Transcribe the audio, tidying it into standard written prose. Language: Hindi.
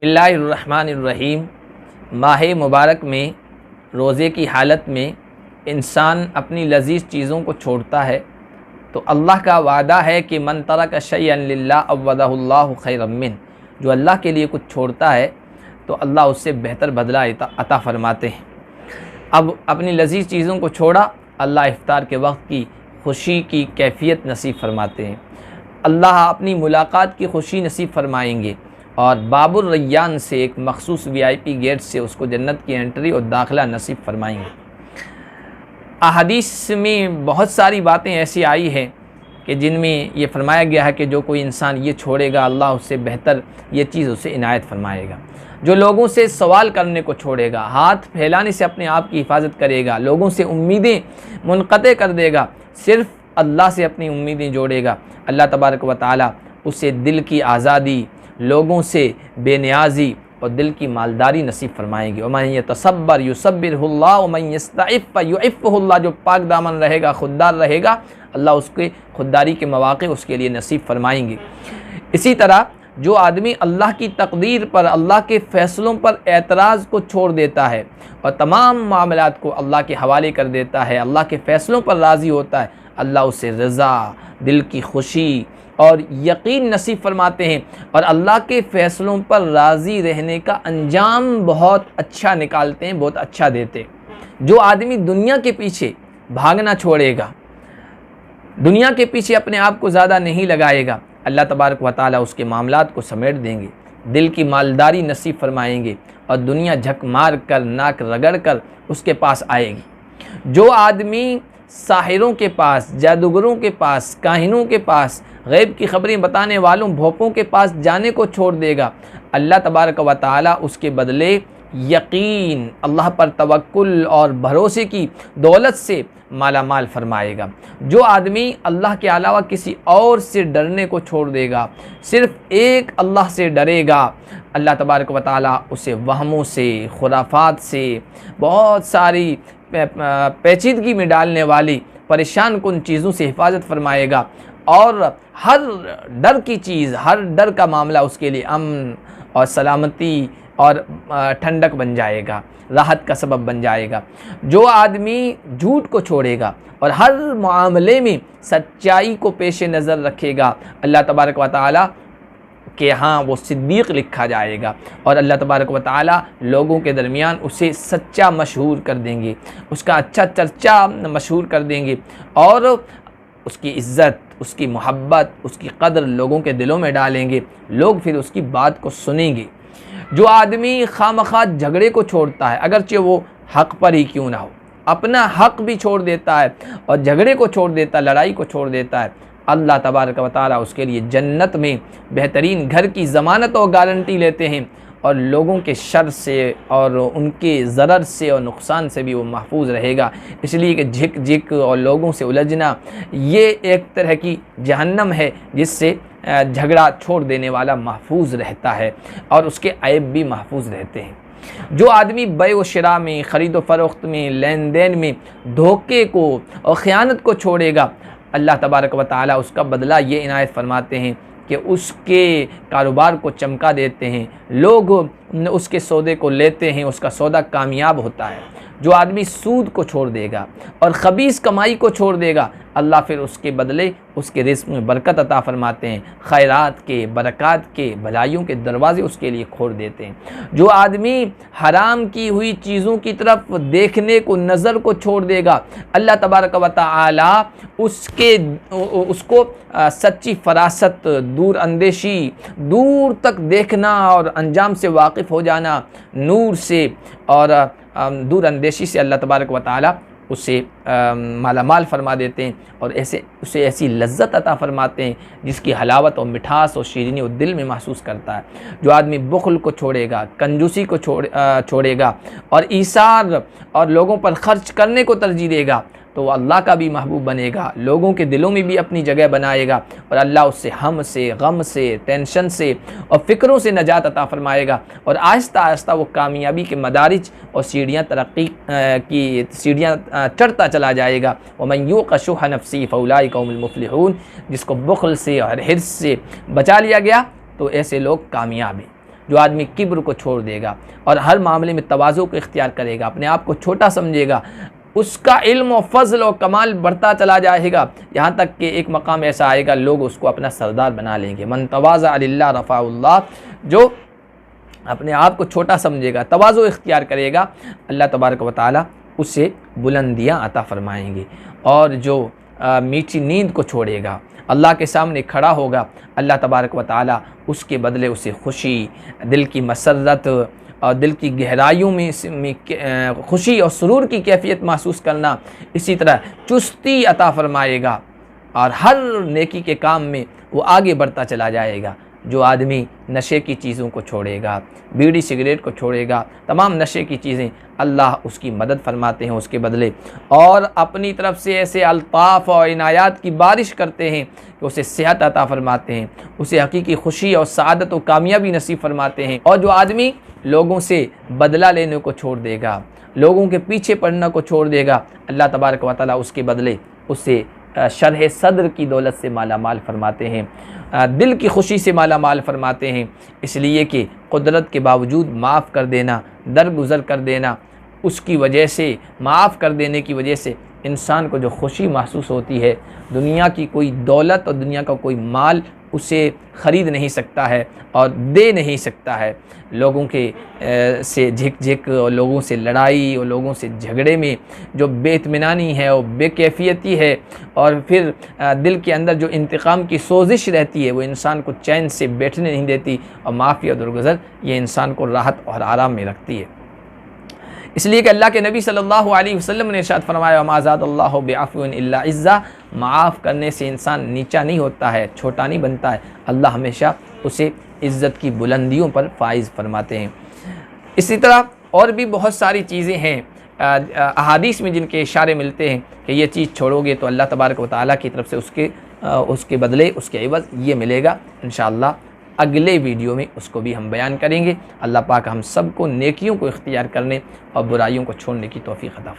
बिस्मिल्लाहिर्रहमानिर्रहीम। माह मुबारक में रोज़े की हालत में इंसान अपनी लजीज़ चीज़ों को छोड़ता है तो अल्लाह का वादा है कि मन तरक शैअन लिल्लाह अव्वदहुल्लाहु खैरम मिन। जो अल्लाह के लिए कुछ छोड़ता है तो अल्लाह उससे बेहतर बदला अता फ़रमाते हैं। अब अपनी लजीज़ चीज़ों को छोड़ा, अल्लाह इफ्तार के वक्त की खुशी की कैफियत नसीब फरमाते हैं। अल्लाह अपनी मुलाकात की खुशी नसीब फरमाएंगे और बाबुर रैयान से एक मखसूस VIP गेट से उसको जन्नत की एंट्री और दाखिला नसीब फरमाएंगे। अहादीस में बहुत सारी बातें ऐसी आई हैं कि जिनमें ये फरमाया गया है कि जो कोई इंसान ये छोड़ेगा अल्लाह उससे बेहतर ये चीज़ उसे इनायत फरमाएगा। जो लोगों से सवाल करने को छोड़ेगा, हाथ फैलाने से अपने आप की हिफाजत करेगा, लोगों से उम्मीदें मुनक़ते कर देगा, सिर्फ़ अल्लाह से अपनी उम्मीदें जोड़ेगा, अल्लाह तबारक व तआला उसे दिल की आज़ादी, लोगों से बेनियाजी और दिल की मालदारी नसीब फरमाएंगे। वमन यतसब्बर युसब्बिरहुल्लाह वमन यस्तइफ़ युइफ़्फ़ुहुल्लाह। जो पाक दामन रहेगा, खुददार रहेगा, अल्लाह उसके खुददारी के मौक़े उसके लिए नसीब फरमाएंगे। इसी तरह जो आदमी अल्लाह की तकदीर पर, अल्लाह के फ़ैसलों पर एतराज़ को छोड़ देता है और तमाम मामलात को अल्लाह के हवाले कर देता है, अल्लाह के फ़ैसलों पर राज़ी होता है, अल्लाह उसे रज़ा, दिल की खुशी और यकीन नसीब फरमाते हैं और अल्लाह के फ़ैसलों पर राज़ी रहने का अंजाम बहुत अच्छा निकालते हैं, बहुत अच्छा देते हैं। जो आदमी दुनिया के पीछे भागना छोड़ेगा, दुनिया के पीछे अपने आप को ज़्यादा नहीं लगाएगा, अल्लाह तबारक व तआला उसके मामलात को समेट देंगे, दिल की मालदारी नसीब फरमाएंगे और दुनिया झक मार कर, नाक रगड़ कर उसके पास आएगी। जो आदमी साहिरों के पास, जादूगरों के पास, काहिनों के पास, गैब की खबरें बताने वालों, भोपों के पास जाने को छोड़ देगा, अल्लाह तबारक व तआला उसके बदले यकीन, अल्लाह पर तवक्कुल और भरोसे की दौलत से माला माल फरमाएगा। जो आदमी अल्लाह के अलावा किसी और से डरने को छोड़ देगा, सिर्फ़ एक अल्लाह से डरेगा, अल्लाह तबारक व तआला उसे वहमों से, खुराफात से, बहुत सारी पेचीदगी में डालने वाली परेशान कुन चीज़ों से हिफाजत फरमाएगा और हर डर की चीज़, हर डर का मामला उसके लिए अमन और सलामती और ठंडक बन जाएगा, राहत का सबब बन जाएगा। जो आदमी झूठ को छोड़ेगा और हर मामले में सच्चाई को पेश नज़र रखेगा, अल्लाह तबारक व तआला के यहाँ वो सिद्दीक़ लिखा जाएगा और अल्लाह तबारक व तआला लोगों के दरमियान उसे सच्चा मशहूर कर देंगे, उसका अच्छा चर्चा मशहूर कर देंगे और उसकी इज़्ज़त, उसकी मोहब्बत, उसकी कदर लोगों के दिलों में डालेंगे, लोग फिर उसकी बात को सुनेंगे। जो आदमी खामखा झगड़े को छोड़ता है, अगरचे वो हक़ पर ही क्यों ना हो, अपना हक़ भी छोड़ देता है और झगड़े को छोड़ देता है, लड़ाई को छोड़ देता है, अल्लाह तबारक व तआला उसके लिए जन्नत में बेहतरीन घर की ज़मानत और गारंटी लेते हैं और लोगों के शर से और उनके ज़रर से और नुकसान से भी वो महफूज रहेगा। इसलिए कि झिक झिक और लोगों से उलझना ये एक तरह की जहन्नम है जिससे झगड़ा छोड़ देने वाला महफूज रहता है और उसके ऐब भी महफूज रहते हैं। जो आदमी बै व शिरा में, ख़रीद व फ़रोख्त में, लेन देन में धोखे को और ख़यानत को छोड़ेगा, अल्लाह तबारक व तआला उसका बदला ये इनायत फरमाते हैं कि उसके कारोबार को चमका देते हैं, लोग उसके सौदे को लेते हैं, उसका सौदा कामयाब होता है। जो आदमी सूद को छोड़ देगा और ख़बीस कमाई को छोड़ देगा, अल्लाह फिर उसके बदले उसके रिज़्क़ में बरकत अता फ़रमाते हैं, खैरात के, बरक़ात के, भलाइयों के दरवाज़े उसके लिए खोल देते हैं। जो आदमी हराम की हुई चीज़ों की तरफ देखने को, नज़र को छोड़ देगा, अल्लाह तबारक व तआला उसको सच्ची फ़रासत, दूर अंदेशी, दूर तक देखना और अंजाम से वाकिफ़ हो जाना, नूर से और दूर अंदेशी से अल्लाह तबारक व तआला उसे माला माल फरमा देते हैं और उसे ऐसी लज्जत अता फरमाते हैं जिसकी हलावत और मिठास और शीरीनी वो दिल में महसूस करता है। जो आदमी बुख़्ल को छोड़ेगा, कंजूसी को छोड़ेगा और ईसार और लोगों पर ख़र्च करने को तरजीह देगा, तो अल्लाह का भी महबूब बनेगा, लोगों के दिलों में भी अपनी जगह बनाएगा और अल्लाह उससे हम से, गम से, टेंशन से और फ़िक्रों से नजात अता फ़रमाएगा और आहिस्ता आहिस्ता वो कामयाबी के मदारिज और सीढ़ियाँ, तरक्की की सीढ़ियाँ चढ़ता चला जाएगा। वमन युक़ शुह नफ्सी फ़उलाइका हुमुल मुफ़्लिहून। जिसको बुख़्ल से और हिर्स से बचा लिया गया तो ऐसे लोग कामयाब हैं। जो आदमी किब्र को छोड़ देगा और हर मामले में तवाज़ु को इख्तियार करेगा, अपने आप को छोटा समझेगा, उसका इल्म और फ़ज़ल और कमाल बढ़ता चला जाएगा, यहाँ तक कि एक मकाम ऐसा आएगा लोग उसको अपना सरदार बना लेंगे। मन तवाज़ा लिल्लाह रफ़ाउल्लाह, जो अपने आप को छोटा समझेगा, तवाज़ु इख्तियार करेगा, अल्लाह तबारक व तआला उसे बुलंदियाँ अता फ़रमाएंगे। और जो मीठी नींद को छोड़ेगा, अल्लाह के सामने खड़ा होगा, अल्लाह तबारक व तआला उसके बदले उसे खुशी, दिल की मसरत और दिल की गहराइयों में खुशी और सुरूर की कैफियत महसूस करना, इसी तरह चुस्ती अता फ़रमाएगा और हर नेकी के काम में वो आगे बढ़ता चला जाएगा। जो आदमी नशे की चीज़ों को छोड़ेगा, बीड़ी सिगरेट को छोड़ेगा, तमाम नशे की चीज़ें, अल्लाह उसकी मदद फरमाते हैं उसके बदले, और अपनी तरफ से ऐसे अल्ताफ़ और इनायात की बारिश करते हैं कि उसे सेहत अता फरमाते हैं, उसे हकीकी खुशी और सआदत और कामयाबी नसीब फरमाते हैं। और जो आदमी लोगों से बदला लेने को छोड़ देगा, लोगों के पीछे पड़ना को छोड़ देगा, अल्लाह तबारक व तआला उसके बदले उसे शरह सद्र की दौलत से माला माल फरमाते हैं, दिल की खुशी से माला माल फरमाते हैं। इसलिए कि कुदरत के बावजूद माफ़ कर देना, दरगुज़र कर देना, उसकी वजह से, माफ़ कर देने की वजह से इंसान को जो खुशी महसूस होती है, दुनिया की कोई दौलत और दुनिया का कोई माल उसे ख़रीद नहीं सकता है और दे नहीं सकता है। लोगों के से झिक और लोगों से लड़ाई और लोगों से झगड़े में जो बेइत्मीनानी है और बेकैफियती है, और फिर दिल के अंदर जो इंतकाम की सोजिश रहती है, वो इंसान को चैन से बैठने नहीं देती, और माफ़ी और दरगुज़र ये इंसान को राहत और आराम में रखती है। इसलिए कि अल्लाह के नबी सल्लल्लाहु अलैहि वसल्लम ने इरशाद फरमाया, मा ज़ादल्लाहु बिअफ़्विन इल्ला इज़्ज़ा, माफ़ करने से इंसान नीचा नहीं होता है, छोटा नहीं बनता है, अल्लाह हमेशा उसे इज़्ज़त की बुलंदियों पर फाइज़ फरमाते हैं। इसी तरह और भी बहुत सारी चीज़ें हैं अहादीस में जिनके इशारे मिलते हैं कि ये चीज़ छोड़ोगे तो अल्लाह तबारक व तआला की तरफ से उसके बदले, उसके एवज़ ये मिलेगा। इंशाअल्लाह अगले वीडियो में उसको भी हम बयान करेंगे। अल्लाह पाक हम सबको नेकियों को इख्तियार करने और बुराइयों को छोड़ने की तौफ़ीक़ अता फरमाए।